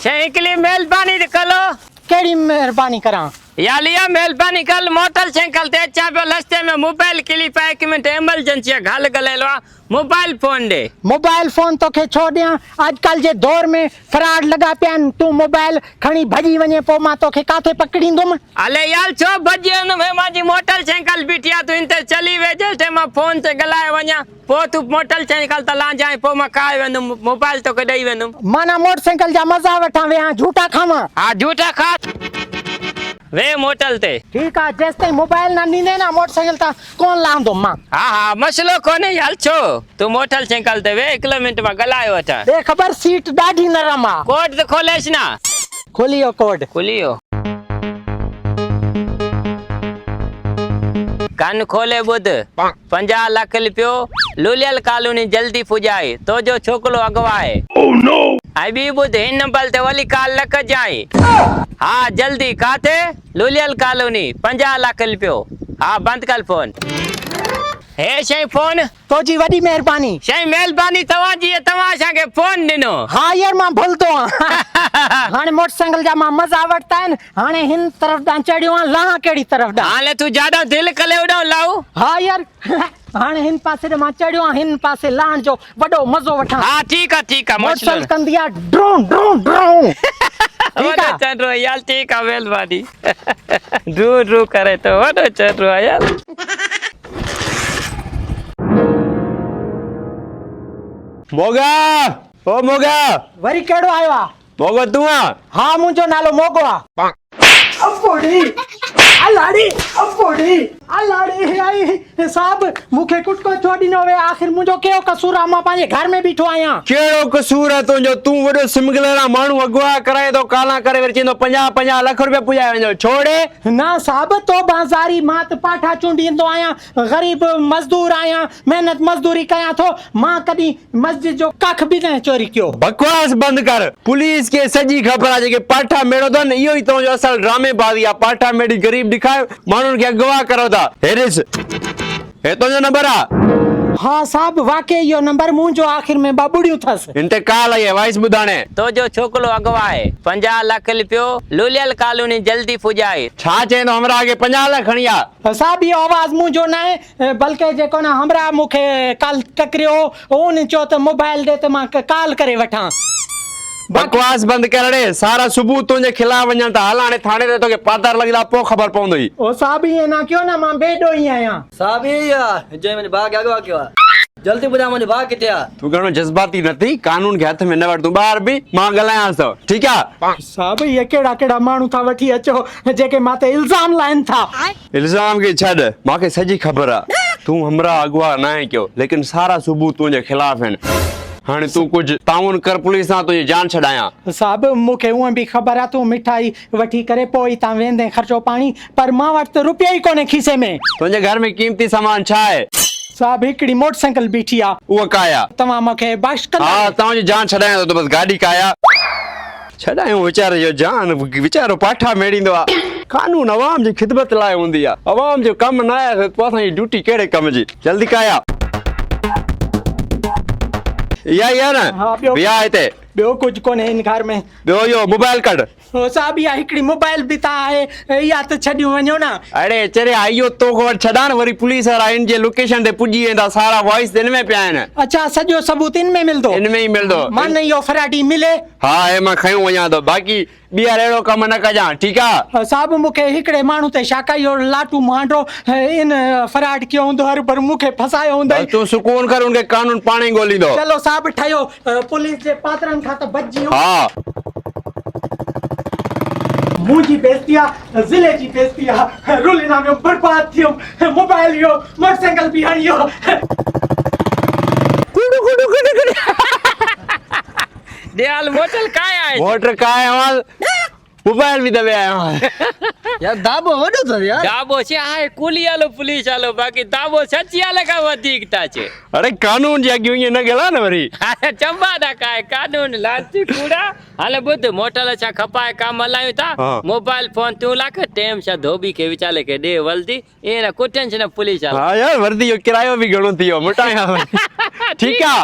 शेखली मेहरबानी कलो। केड़ी मेहरबानी करा? या लिया मेहरबानी कल मोटरसाइकिल ते अचा पे रस्ते में मोबाइल किली पाए कि मिनट इमरजेंसी घाल गले लो मोबाइल फोन दे। मोबाइल फोन तो के छोड़ दिया। आजकल जे दौर में फ्रॉड लगा पियान। तू मोबाइल खणी भजी वने पो मा तो के काथे पकड़ींदुम। अले यार छो भजियो न माजी मोटरसाइकिल बिटिया तू इन ते चली वेजे ते मा फोन ते गलाए व냐 पो तू मोटरसाइकिल त ला जाए पो मा काय वेंदु मोबाइल तो के दई वेंदु। माना मोटरसाइकिल जा मजा वठा वे झूठा खावा। हां झूठा खा वे मोटल ते। ठीक है जैसे मोबाइल ना नींदे ना मोटरसाइकिल ता कौन लांदो मां। हां हां मसलो कोने यार छो तू मोटरसाइकिल ते वे 1 किलोमीटर में गलाए वठा। दे खबर सीट डाढी नरम आ। कोड तो खोलेस ना। खोलियो कोड। खोलियो कान खोले बुध 50 लाख रुपयो लुलियल कॉलोनी जल्दी पुजाए तो जो छोकलो अगवाए। ओह नो आई बी बुध इन नंबर ते वाली कॉल लक जाए। हाँ जल्दी काथे लुलियल कॉलोनी 50 लाख रुपयो। हाँ बंद कर फोन। हे शई फोन तो जी वडी मेहरबानी। शई मेहरबानी तवा जी तवा के फोन दिनो। हाँ यार मां भूलतो हाने मोटरसाइकिल जा मां मजा वठता है हाने हिन तरफ दा चढ़ियो ला केड़ी तरफ दा। हाले तू ज्यादा दिल कले उडो लाऊ। हाँ यार हाने हिन पासे दा मां चढ़ियो हिन पासे लाण जो बड़ो मजो वठा। हाँ ठीक है मोटरसाइकिल कंदिया ड्रोन ड्रोन ड्रोन। ठीक है चल रो यार ठीक है मेहरबानी। ड्रू करे तो वडो चल रो यार। मोगा ओ मोगा वरी केड़ो आयो आ? मोगो तू आ? हाँ मुंजो नालो मोगो आ। अपोड़ी अलाड़ी अपोड़ी अलाड़ी आई साहब मुखे कुटको छोड़ी न वे आखिर मुंजो केओ कसूर आ? मां पांजे घर में बीठो आया। केड़ो कसूर है तुंजो? तू वडो सिमगलेरा मानू अगवा कराए तो काला करे वर चेंदो 50 लाख रुपया पुजाए वजो छोड़े ना साहब तो बाजारी मात पाठा चुंडींदो आया गरीब मजदूर आया मेहनत मजदूरी कया थो मां कदी मस्जिद जो कख भी न चोरी कियो। बकवास बंद कर। पुलिस के सजी खबर आ जे पाठा मेड़ो दन इयो ही तो जो असल ड्रामे बाजी आ। पाठा मेड़ी गरीब दिखाए मानून के अगवा करो ता। हेरिस हे तो जो नंबर आ? हाँ साहब वाकई यो नंबर मुंजो आखिर में बाबुड़ियो थस। इनते काल है वाइस बुधाने तो जो छोकलो अगवाए 50 लाख रुपयो लुलियल कॉलोनी जल्दी पुजाए। छा चेंदो हमरा आगे 50 लाख खणिया? साहब यो आवाज मुंजो ना है बल्कि जेको ना हमरा मुखे कल ककरियो ओन चो त मोबाइल दे त मां कॉल करे वठा। बकवास बंद कर रे। सारा सबूत तुझे खिलाफ वजन ता हलाने थाने ते तो के पातार लगदा पो खबर पवंदई। ओ साहब ये ना क्यों ना मां बेडो ही आया। साहब ये जे मैंने भाग आगवा क्यों जल्दी बुझा मुझे भाग किथे आ? तू घणो जज्बाती नथी कानून के हथ में न वठ। तू बाहर भी मां गलायांस तो ठीक है। साहब ये केड़ा केड़ा मानू था वठी अचो जेके माते इल्जाम लाइन था। इल्जाम के छड माके सजी खबर आ। तू हमरा अगवा ना है क्यों लेकिन सारा सबूत तुझे खिलाफ हैं। हाने तू कुछ ताउन कर पुलिस ना तुझे जान छडाया। साहब मुखे उह भी खबर आ तू मिठाई वठी करे पोई ता वेंदे खर्चो पानी पर मां वट रुपया ही कोने खीसे में। तुझे घर में कीमती सामान छा है? साहब एकड़ी मोटरसाइकिल बीठी आ वो काया तमा मखे बख्श कर। हां ताऊ जान छडाया तो बस गाड़ी काया छडायो बेचारे जो जान बेचारो पाठा मेड़ींदो आ। कानून अवाम जी खिदमत लाए हुंदी आ। अवाम जो कम ना है पासा ड्यूटी केड़े कम जी जल्दी काया या यार बिया आते बेओ कुछ कोने इन घर में। बेओ यो मोबाइल कट। ओ साहब या एकड़ी मोबाइल भी ता है या तो छडी वणो ना। अरे चरे आइयो तो को छडान वरी पुलिस वाला इन जे लोकेशन ते पुजी वेंदा सारा वॉइस दिन में पियान। अच्छा सजो सबूत इन में मिलदो? इन में ही मिलदो। मन यो फराडी मिले। हां ए मां खयो वया तो बाकी बिया रेड़ो कम न कजा ठीक आ। साहब मुखे हिकड़े मानू ते शाका यो लाटू मांडो इन फराड क्यों हुंदो हर पर मुखे फसायो हुंदो। तू सुकून कर उनके कानून पाणी गोली दो। चलो साहब ठयो पुलिस जे पात्रन खा त बच जियो। हां मुझी बेस्तिया जिले की बेस्तिया रुलिना में बर्बाद थियो मोबाइल यो मोटरसाइकिल भी हनियो। कुडु कुडु कुडु कुडु दयाल मोटल काय आहे? मोटर काय आवाज મોબાઈલ બી દબે આયો यार दाबो वडो तो यार દાબો છે આ કુલી આલો પુલિસ આલો બાકી દાબો સચ્ચી આલે કા વધીકતા છે અરે કાનૂન જાગ્યું અહીંયા ન ગેલા ને વરી અરે ચંબા ના કાય કાનૂન લાંચી કુડા હાલે બધું મોટલ છા ખપાય કામ હલાયું તા હા. મોબાઈલ ફોન તું લાકે ટેમ છા ધોબી કે વિચાલે કે દે વલદી એના કુટન છે ને પુલિસ આલો હા યાર વર્દીયો કિરાયો બી ઘણો થયો મોટા ઠીક આ